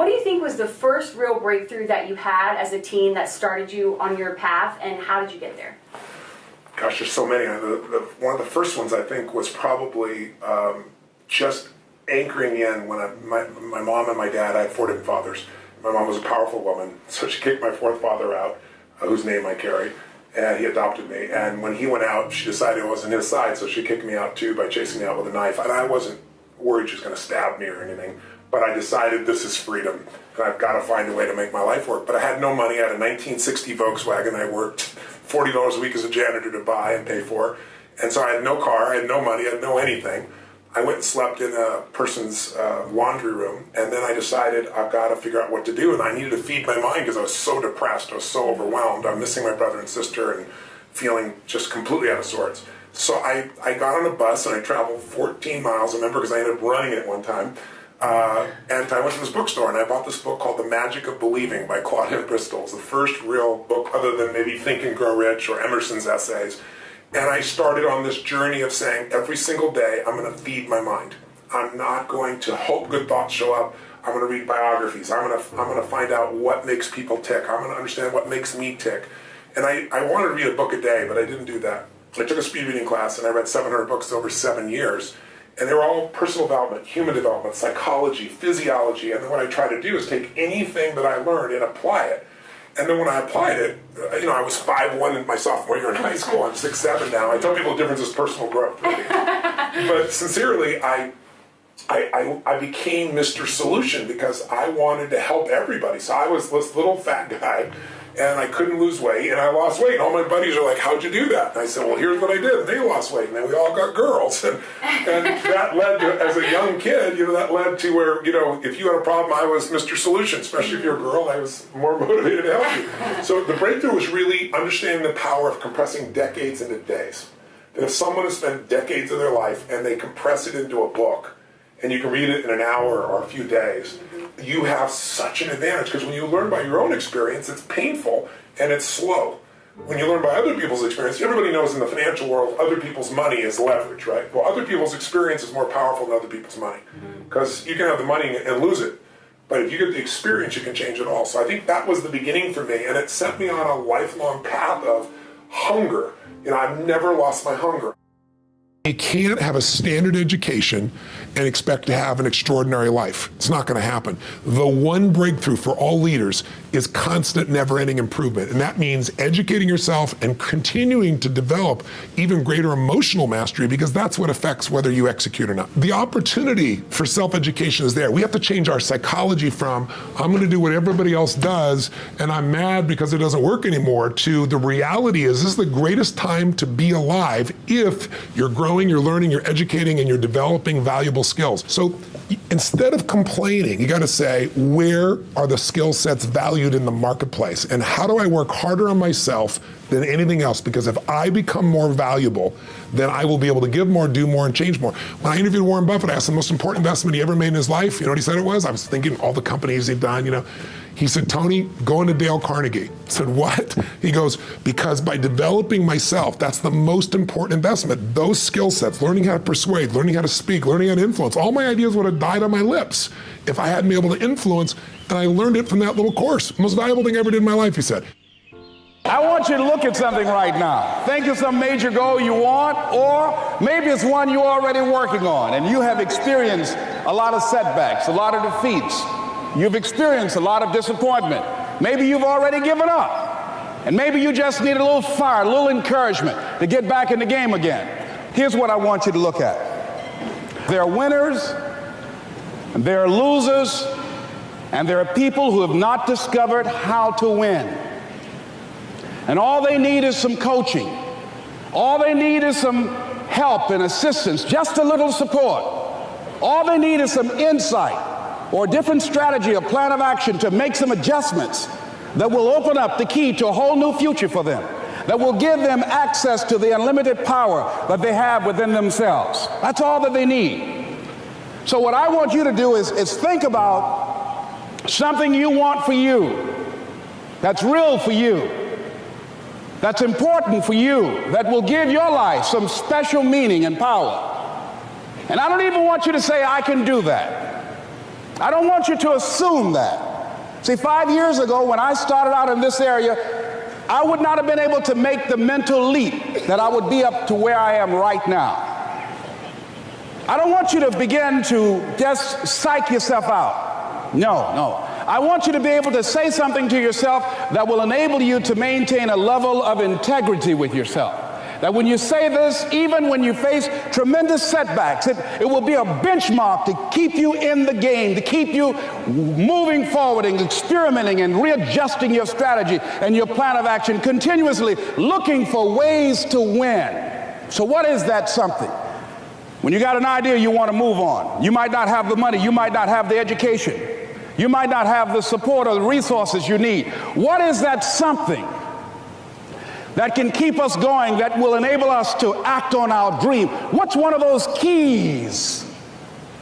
what do you think was the first real breakthrough that you had as a teen that started you on your path, and how did you get there? Gosh, there's so many. One of the first ones, I think, was probably just anchoring in when my mom and my dad, I had 4 different fathers. My mom was a powerful woman, so she kicked my 4th father out, whose name I carry, and he adopted me. And when he went out, she decided it wasn't his side, so she kicked me out too by chasing me out with a knife. And I wasn't worried she was going to stab me or anything, but I decided this is freedom, and I've got to find a way to make my life work. But I had no money. I had a 1960 Volkswagen I worked $40 a week as a janitor to buy and pay for. And so I had no car, I had no money, I had no anything. I went and slept in a person's laundry room, and then I decided I've got to figure out what to do, and I needed to feed my mind because I was so depressed, I was so overwhelmed. I'm missing my brother and sister and feeling just completely out of sorts. So I got on a bus and I traveled 14 miles, I remember, because I ended up running it one time. And I went to this bookstore and I bought this book called The Magic of Believing by Claudia Bristol. It's the first real book other than maybe Think and Grow Rich or Emerson's essays. And I started on this journey of saying every single day I'm going to feed my mind. I'm not going to hope good thoughts show up. I'm going to read biographies. I'm going to find out what makes people tick. I'm going to understand what makes me tick. And I wanted to read a book a day, but I didn't do that. I took a speed reading class and I read 700 books over 7 years. And they were all personal development, human development, psychology, physiology. And then what I try to do is take anything that I learned and apply it. And then when I applied it, I was 5'1" in my sophomore year in high school. I'm 6'7" now. I tell people the difference is personal growth. Really. But sincerely, I became Mr. Solution because I wanted to help everybody. So I was this little fat guy, and I couldn't lose weight, and I lost weight. And all my buddies are like, "How'd you do that?" And I said, "Well, here's what I did." And they lost weight, and then we all got girls. And that led to, as a young kid, that led to where, if you had a problem, I was Mr. Solution. Especially if you're a girl, I was more motivated to help you. So the breakthrough was really understanding the power of compressing decades into days. That if someone has spent decades of their life and they compress it into a book, and you can read it in an hour or a few days, you have such an advantage, because when you learn by your own experience, it's painful and it's slow. When you learn by other people's experience, everybody knows in the financial world, other people's money is leverage, right? Well, other people's experience is more powerful than other people's money, because you can have the money and lose it. But if you get the experience, you can change it all. So I think that was the beginning for me, and it set me on a lifelong path of hunger. I've never lost my hunger. You can't have a standard education and expect to have an extraordinary life. It's not going to happen. The one breakthrough for all leaders is constant, never-ending improvement. And that means educating yourself and continuing to develop even greater emotional mastery, because that's what affects whether you execute or not. The opportunity for self-education is there. We have to change our psychology from, I'm going to do what everybody else does, and I'm mad because it doesn't work anymore, to the reality is this is the greatest time to be alive if you're growing, you're learning, you're educating, and you're developing valuable skills. So instead of complaining, you got to say, where are the skill sets valued in the marketplace? And how do I work harder on myself than anything else? Because if I become more valuable, then I will be able to give more, do more, and change more. When I interviewed Warren Buffett, I asked him the most important investment he ever made in his life. You know what he said it was? I was thinking all the companies he'd done, He said, Tony, go into Dale Carnegie. I said, what? He goes, because by developing myself, that's the most important investment. Those skill sets, learning how to persuade, learning how to speak, learning how to influence, all my ideas would have died on my lips if I hadn't been able to influence, and I learned it from that little course. Most valuable thing I ever did in my life, he said. I want you to look at something right now. Think of some major goal you want, or maybe it's one you're already working on, and you have experienced a lot of setbacks, a lot of defeats. You've experienced a lot of disappointment. Maybe you've already given up. And maybe you just need a little fire, a little encouragement to get back in the game again. Here's what I want you to look at. There are winners, and there are losers, and there are people who have not discovered how to win. And all they need is some coaching. All they need is some help and assistance, just a little support. All they need is some insight, or a different strategy, a plan of action to make some adjustments that will open up the key to a whole new future for them, that will give them access to the unlimited power that they have within themselves. That's all that they need. So what I want you to do is think about something you want for you, that's real for you, that's important for you, that will give your life some special meaning and power. And I don't even want you to say, I can do that. I don't want you to assume that. See, 5 years ago when I started out in this area, I would not have been able to make the mental leap that I would be up to where I am right now. I don't want you to begin to just psych yourself out. No. I want you to be able to say something to yourself that will enable you to maintain a level of integrity with yourself. That when you say this, even when you face tremendous setbacks, it will be a benchmark to keep you in the game, to keep you moving forward and experimenting and readjusting your strategy and your plan of action, continuously looking for ways to win. So what is that something? When you got an idea you want to move on, you might not have the money, you might not have the education, you might not have the support or the resources you need. What is that something that can keep us going, that will enable us to act on our dream? What's one of those keys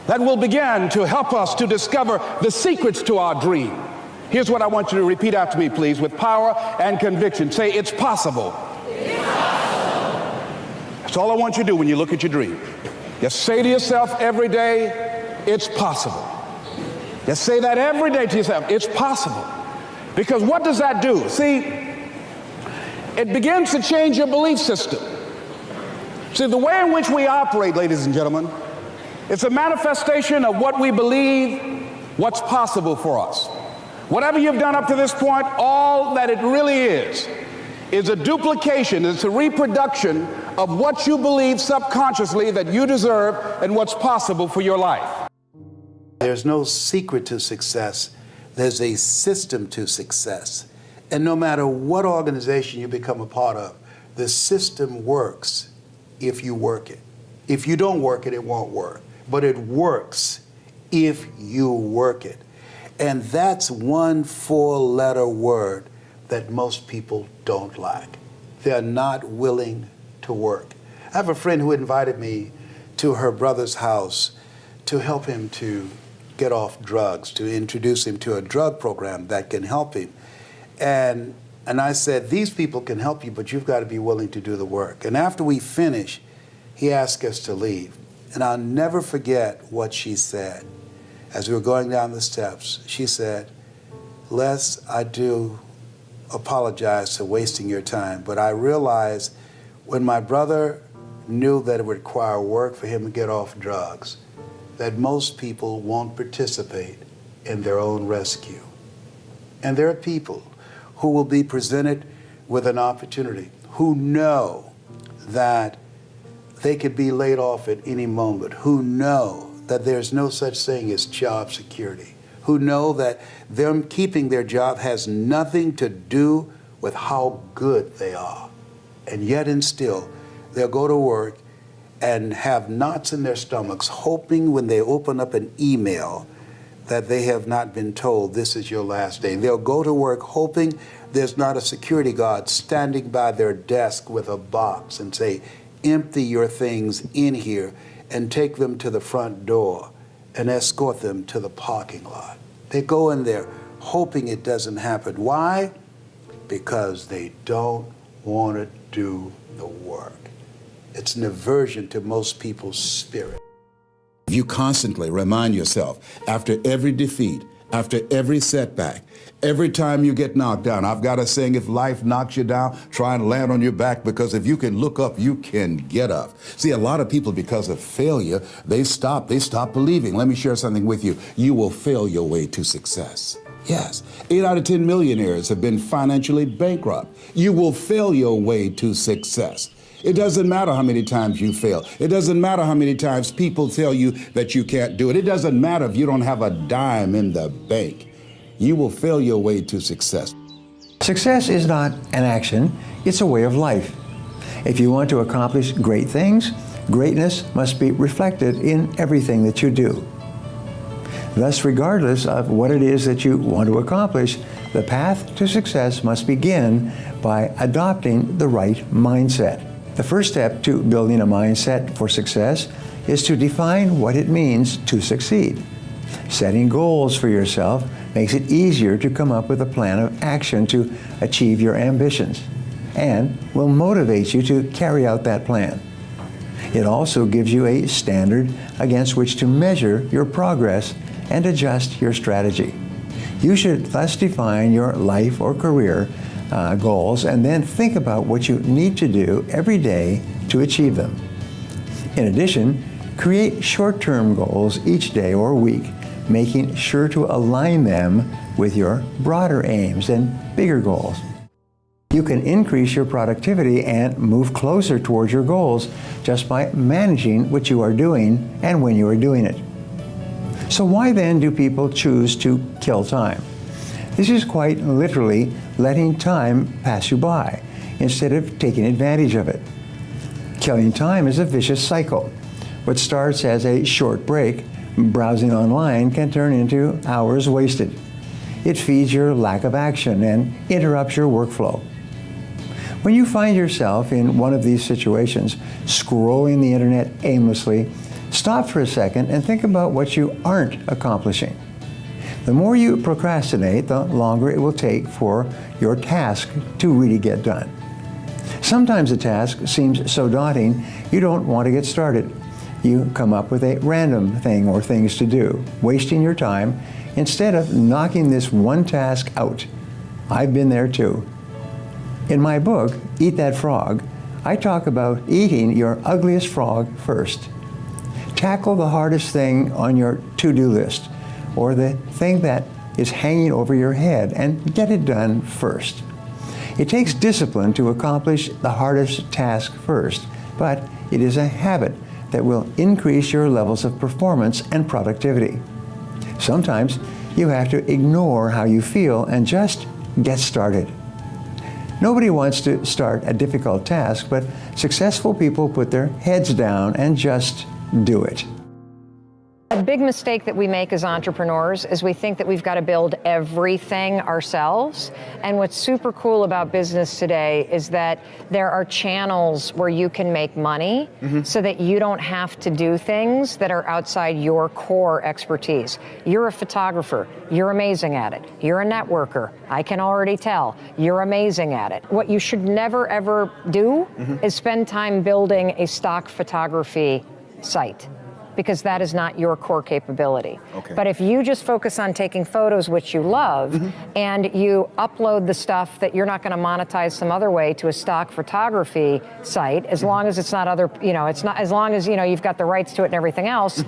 that will begin to help us to discover the secrets to our dream? Here's what I want you to repeat after me, please, with power and conviction. Say, it's possible. It's possible. That's all I want you to do when you look at your dream. Just say to yourself every day, it's possible. Just say that every day to yourself, it's possible. Because what does that do? See, it begins to change your belief system. See, the way in which we operate, ladies and gentlemen, it's a manifestation of what we believe, what's possible for us. Whatever you've done up to this point, all that it really is a duplication, it's a reproduction of what you believe subconsciously that you deserve and what's possible for your life. There's no secret to success. There's a system to success. And no matter what organization you become a part of, the system works if you work it. If you don't work it, it won't work. But it works if you work it. And that's one four-letter word that most people don't like. They're not willing to work. I have a friend who invited me to her brother's house to help him to get off drugs, to introduce him to a drug program that can help him. And I said, these people can help you, but you've got to be willing to do the work. And after we finished, he asked us to leave. And I'll never forget what she said. As we were going down the steps, she said, Les, I do apologize for wasting your time, but I realized when my brother knew that it would require work for him to get off drugs, that most people won't participate in their own rescue. And there are people who will be presented with an opportunity, who know that they could be laid off at any moment, who know that there's no such thing as job security, who know that them keeping their job has nothing to do with how good they are. And yet and still, they'll go to work and have knots in their stomachs, hoping when they open up an email that they have not been told this is your last day. They'll go to work hoping there's not a security guard standing by their desk with a box and say, empty your things in here and take them to the front door and escort them to the parking lot. They go in there hoping it doesn't happen. Why? Because they don't want to do the work. It's an aversion to most people's spirit. If you constantly remind yourself, after every defeat, after every setback, every time you get knocked down, I've got a saying, if life knocks you down, try and land on your back, because if you can look up, you can get up. See, a lot of people, because of failure, they stop believing. Let me share something with you. You will fail your way to success. Yes, 8 out of 10 millionaires have been financially bankrupt. You will fail your way to success. It doesn't matter how many times you fail. It doesn't matter how many times people tell you that you can't do it. It doesn't matter if you don't have a dime in the bank. You will fail your way to success. Success is not an action, it's a way of life. If you want to accomplish great things, greatness must be reflected in everything that you do. Thus, regardless of what it is that you want to accomplish, the path to success must begin by adopting the right mindset. The first step to building a mindset for success is to define what it means to succeed. Setting goals for yourself makes it easier to come up with a plan of action to achieve your ambitions, and will motivate you to carry out that plan. It also gives you a standard against which to measure your progress and adjust your strategy. You should thus define your life or career goals and then think about what you need to do every day to achieve them. In addition, create short-term goals each day or week, making sure to align them with your broader aims and bigger goals. You can increase your productivity and move closer towards your goals just by managing what you are doing and when you are doing it. So why then do people choose to kill time? This is quite literally letting time pass you by instead of taking advantage of it. Killing time is a vicious cycle. What starts as a short break, browsing online, can turn into hours wasted. It feeds your lack of action and interrupts your workflow. When you find yourself in one of these situations, scrolling the internet aimlessly, stop for a second and think about what you aren't accomplishing. The more you procrastinate, the longer it will take for your task to really get done. Sometimes a task seems so daunting, you don't want to get started. You come up with a random thing or things to do, wasting your time instead of knocking this one task out. I've been there too. In my book, Eat That Frog, I talk about eating your ugliest frog first. Tackle the hardest thing on your to-do list, or the thing that is hanging over your head, and get it done first. It takes discipline to accomplish the hardest task first, but it is a habit that will increase your levels of performance and productivity. Sometimes you have to ignore how you feel and just get started. Nobody wants to start a difficult task, but successful people put their heads down and just do it. A big mistake that we make as entrepreneurs is we think that we've got to build everything ourselves. And what's super cool about business today is that there are channels where you can make money so that you don't have to do things that are outside your core expertise. You're a photographer. You're amazing at it. You're a networker. I can already tell. You're amazing at it. What you should never, ever do is spend time building a stock photography site, because that is not your core capability. Okay. But if you just focus on taking photos, which you love, and you upload the stuff that you're not going to monetize some other way to a stock photography site, as long as it's not other, it's not, as long as, you've got the rights to it and everything else,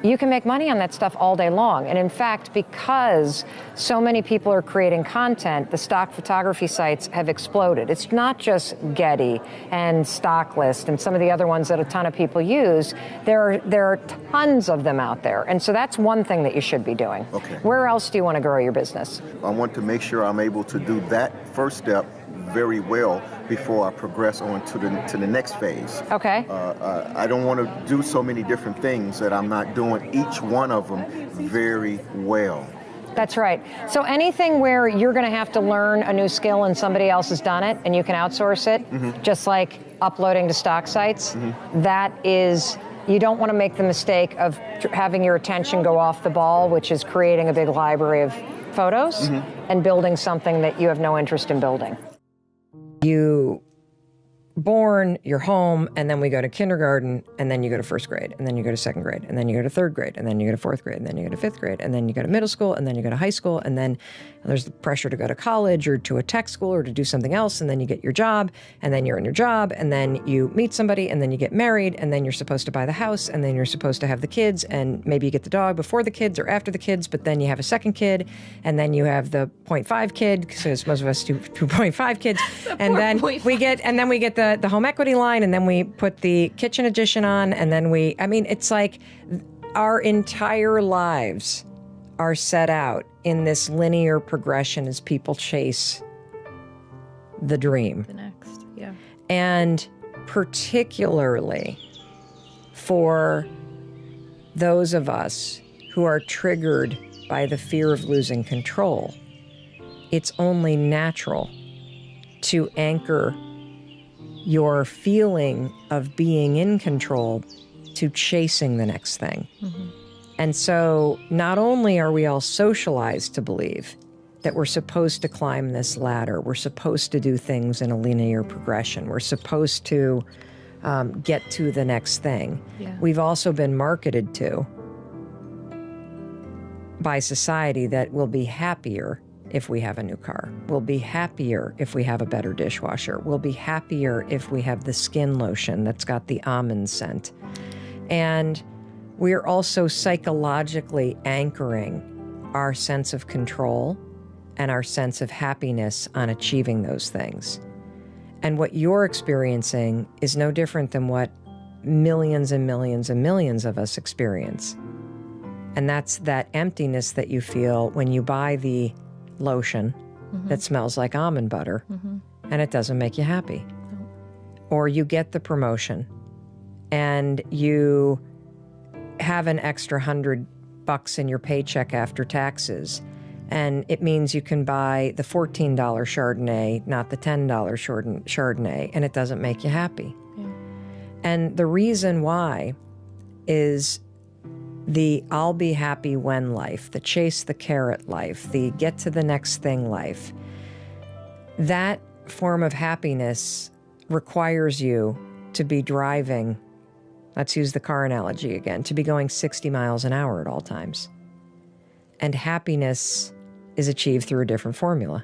you can make money on that stuff all day long. And in fact, because so many people are creating content, the stock photography sites have exploded. It's not just Getty and Stocklist and some of the other ones that a ton of people use. There are tons of them out there. And so that's one thing that you should be doing. Okay. Where else do you want to grow your business? I want to make sure I'm able to do that first step very well before I progress on to the next phase. Okay. I don't want to do so many different things that I'm not doing each one of them very well. That's right. So anything where you're going to have to learn a new skill and somebody else has done it and you can outsource it, just like uploading to stock sites, that is, you don't want to make the mistake of having your attention go off the ball, which is creating a big library of photos and building something that you have no interest in building. You born, you're home, and then we go to kindergarten, and then you go to first grade, and then you go to second grade, and then you go to third grade, and then you go to fourth grade, and then you go to fifth grade, and then you go to middle school, and then you go to high school, and then there's the pressure to go to college or to a tech school or to do something else, and then you get your job, and then you're in your job, and then you meet somebody, and then you get married, and then you're supposed to buy the house, and then you're supposed to have the kids, and maybe you get the dog before the kids or after the kids, but then you have a second kid, and then you have the 0.5 kid, because most of us do 2.5 kids, and then we get the home equity line, and then we put the kitchen addition on, and then it's like our entire lives are set out in this linear progression as people chase the dream. The next, yeah. And particularly for those of us who are triggered by the fear of losing control, it's only natural to anchor your feeling of being in control to chasing the next thing. And so not only are we all socialized to believe that we're supposed to climb this ladder, we're supposed to do things in a linear progression, we're supposed to get to the next thing. Yeah. We've also been marketed to by society that we'll be happier if we have a new car. We'll be happier if we have a better dishwasher. We'll be happier if we have the skin lotion that's got the almond scent. And we're also psychologically anchoring our sense of control and our sense of happiness on achieving those things. And what you're experiencing is no different than what millions and millions and millions of us experience. And that's that emptiness that you feel when you buy the lotion that smells like almond butter and it doesn't make you happy. Or you get the promotion and you have an extra $100 in your paycheck after taxes, and it means you can buy the $14 Chardonnay, not the $10 Chardonnay, and it doesn't make you happy. Yeah. And the reason why is the I'll be happy when life, the chase the carrot life, the get to the next thing life. That form of happiness requires you to be driving, let's use the car analogy again, to be going 60 miles an hour at all times. And happiness is achieved through a different formula.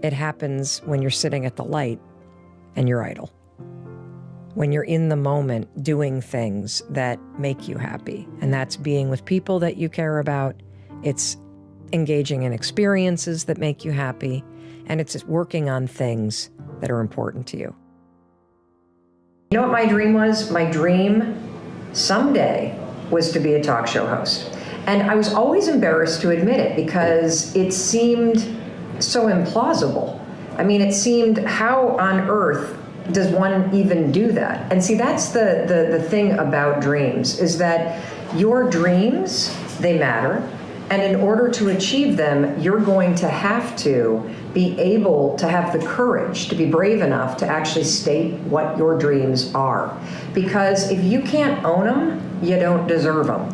It happens when you're sitting at the light and you're idle. When you're in the moment doing things that make you happy. And that's being with people that you care about. It's engaging in experiences that make you happy. And it's working on things that are important to you. You know what my dream was? My dream someday was to be a talk show host. And I was always embarrassed to admit it because it seemed so implausible. I mean, it seemed, how on earth does one even do that? And see, that's the thing about dreams, is that your dreams, they matter. And in order to achieve them, you're going to have to be able to have the courage to be brave enough to actually state what your dreams are. Because if you can't own them, you don't deserve them.